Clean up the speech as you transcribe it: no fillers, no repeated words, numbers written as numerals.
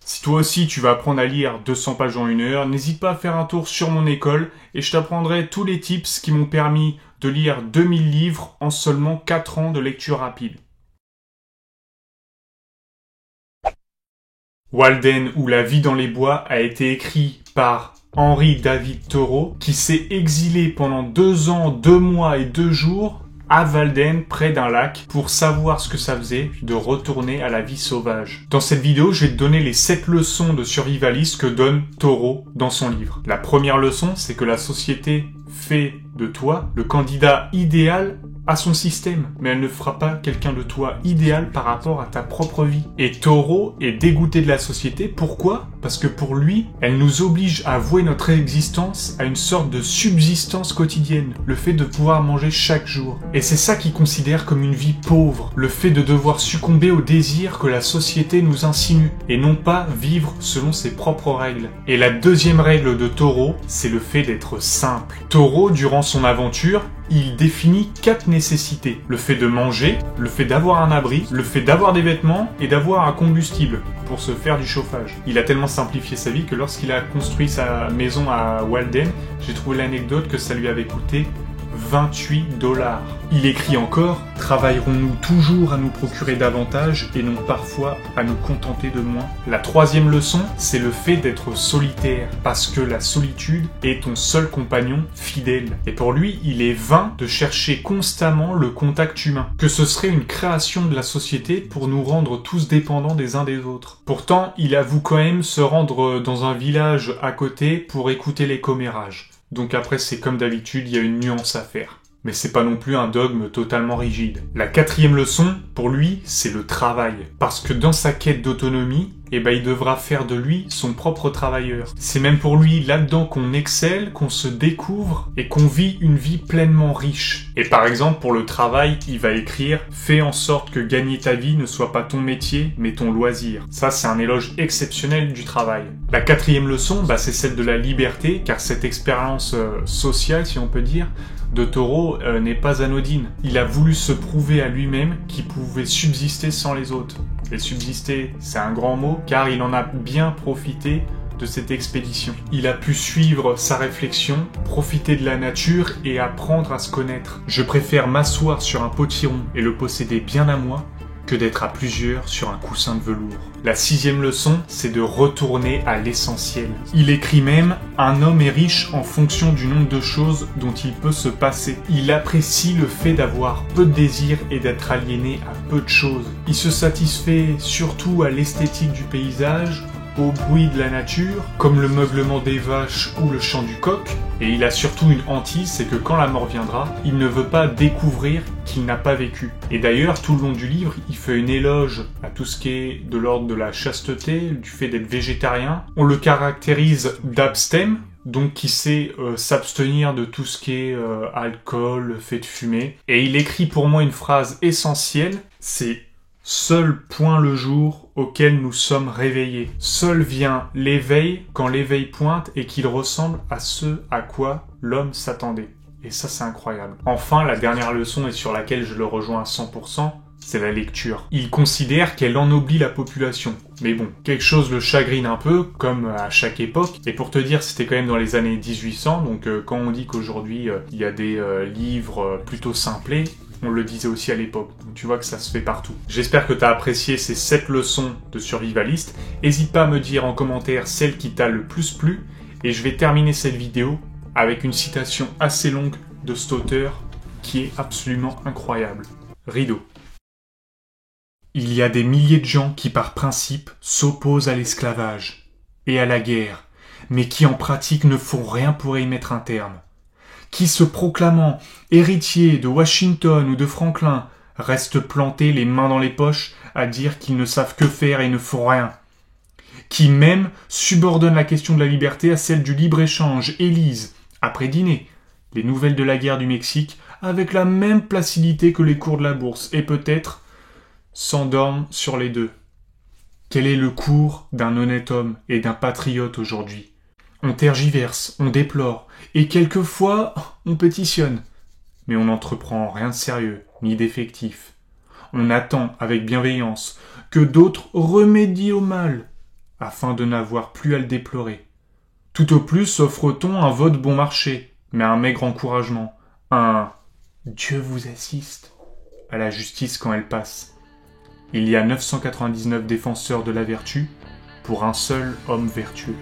Si toi aussi tu vas apprendre à lire 200 pages en 1 heure, n'hésite pas à faire un tour sur mon école et je t'apprendrai tous les tips qui m'ont permis de lire 2000 livres en seulement 4 ans de lecture rapide. Walden ou La vie dans les bois a été écrit par Henry David Thoreau qui s'est exilé pendant 2 ans, 2 mois et 2 jours à Walden, près d'un lac, pour savoir ce que ça faisait de retourner à la vie sauvage. Dans cette vidéo, je vais te donner les 7 leçons de survivaliste que donne Thoreau dans son livre. La première leçon, c'est que la société fait de toi le candidat idéal à son système, mais elle ne fera pas quelqu'un de toi idéal par rapport à ta propre vie. Et Thoreau est dégoûté de la société. Pourquoi ? Parce que pour lui, elle nous oblige à vouer notre existence à une sorte de subsistance quotidienne, le fait de pouvoir manger chaque jour. Et c'est ça qu'il considère comme une vie pauvre, le fait de devoir succomber aux désirs que la société nous insinue, et non pas vivre selon ses propres règles. Et la deuxième règle de Thoreau, c'est le fait d'être simple. Thoreau, durant son aventure, il définit 4 nécessités. Le fait de manger, le fait d'avoir un abri, le fait d'avoir des vêtements et d'avoir un combustible pour se faire du chauffage. Il a tellement simplifié sa vie que lorsqu'il a construit sa maison à Walden, j'ai trouvé l'anecdote que ça lui avait coûté 28 $. Il écrit encore « Travaillerons-nous toujours à nous procurer davantage et non parfois à nous contenter de moins ?» La troisième leçon, c'est le fait d'être solitaire, parce que la solitude est ton seul compagnon fidèle. Et pour lui, il est vain de chercher constamment le contact humain, que ce serait une création de la société pour nous rendre tous dépendants des uns des autres. Pourtant, il avoue quand même se rendre dans un village à côté pour écouter les commérages. Donc après, c'est comme d'habitude, il y a une nuance à faire. Mais c'est pas non plus un dogme totalement rigide. La quatrième leçon, pour lui, c'est le travail. Parce que dans sa quête d'autonomie, il devra faire de lui son propre travailleur. C'est même pour lui là-dedans qu'on excelle, qu'on se découvre et qu'on vit une vie pleinement riche. Et par exemple, pour le travail, il va écrire « Fais en sorte que gagner ta vie ne soit pas ton métier, mais ton loisir ». Ça, c'est un éloge exceptionnel du travail. La quatrième leçon, c'est celle de la liberté, car cette expérience sociale, si on peut dire, de Thoreau n'est pas anodine. Il a voulu se prouver à lui-même qu'il pouvait subsister sans les autres. Et subsister, c'est un grand mot, car il en a bien profité de cette expédition. Il a pu suivre sa réflexion, profiter de la nature et apprendre à se connaître. Je préfère m'asseoir sur un potiron et le posséder bien à moi que d'être à plusieurs sur un coussin de velours. La sixième leçon, c'est de retourner à l'essentiel. Il écrit même « Un homme est riche en fonction du nombre de choses dont il peut se passer. Il apprécie le fait d'avoir peu de désirs et d'être aliéné à peu de choses. Il se satisfait surtout à l'esthétique du paysage, au bruit de la nature, comme le meuglement des vaches ou le chant du coq, et il a surtout une hantise, c'est que quand la mort viendra, il ne veut pas découvrir qu'il n'a pas vécu. Et d'ailleurs, tout le long du livre, il fait une éloge à tout ce qui est de l'ordre de la chasteté, du fait d'être végétarien. On le caractérise d'abstème, donc qui sait s'abstenir de tout ce qui est alcool, fait de fumer. Et il écrit pour moi une phrase essentielle, c'est « Seul point le jour auquel nous sommes réveillés. Seul vient l'éveil quand l'éveil pointe et qu'il ressemble à ce à quoi l'homme s'attendait. » Et ça, c'est incroyable. Enfin, la dernière leçon et sur laquelle je le rejoins à 100%, c'est la lecture. Il considère qu'elle ennoblit la population. Mais bon, quelque chose le chagrine un peu, comme à chaque époque. Et pour te dire, c'était quand même dans les années 1800, donc quand on dit qu'aujourd'hui, il y a des livres plutôt simplés, on le disait aussi à l'époque, donc tu vois que ça se fait partout. J'espère que tu as apprécié ces 7 leçons de survivaliste. N'hésite pas à me dire en commentaire celle qui t'a le plus plu. Et je vais terminer cette vidéo avec une citation assez longue de cet auteur qui est absolument incroyable. Rideau. Il y a des milliers de gens qui par principe s'opposent à l'esclavage et à la guerre, mais qui en pratique ne font rien pour y mettre un terme. Qui, se proclamant héritiers de Washington ou de Franklin, restent plantés les mains dans les poches à dire qu'ils ne savent que faire et ne font rien. Qui même subordonnent la question de la liberté à celle du libre-échange et lisent, après dîner, les nouvelles de la guerre du Mexique avec la même placidité que les cours de la bourse et peut-être s'endorment sur les deux. Quel est le cours d'un honnête homme et d'un patriote aujourd'hui ? On tergiverse, on déplore, et quelquefois on pétitionne. Mais on n'entreprend rien de sérieux, ni d'effectif. On attend avec bienveillance que d'autres remédient au mal. afin de n'avoir plus à le déplorer. Tout au plus offre-t-on un vote bon marché, mais un maigre encouragement, un « Dieu vous assiste » à la justice quand elle passe. Il y a 999 défenseurs de la vertu pour un seul homme vertueux.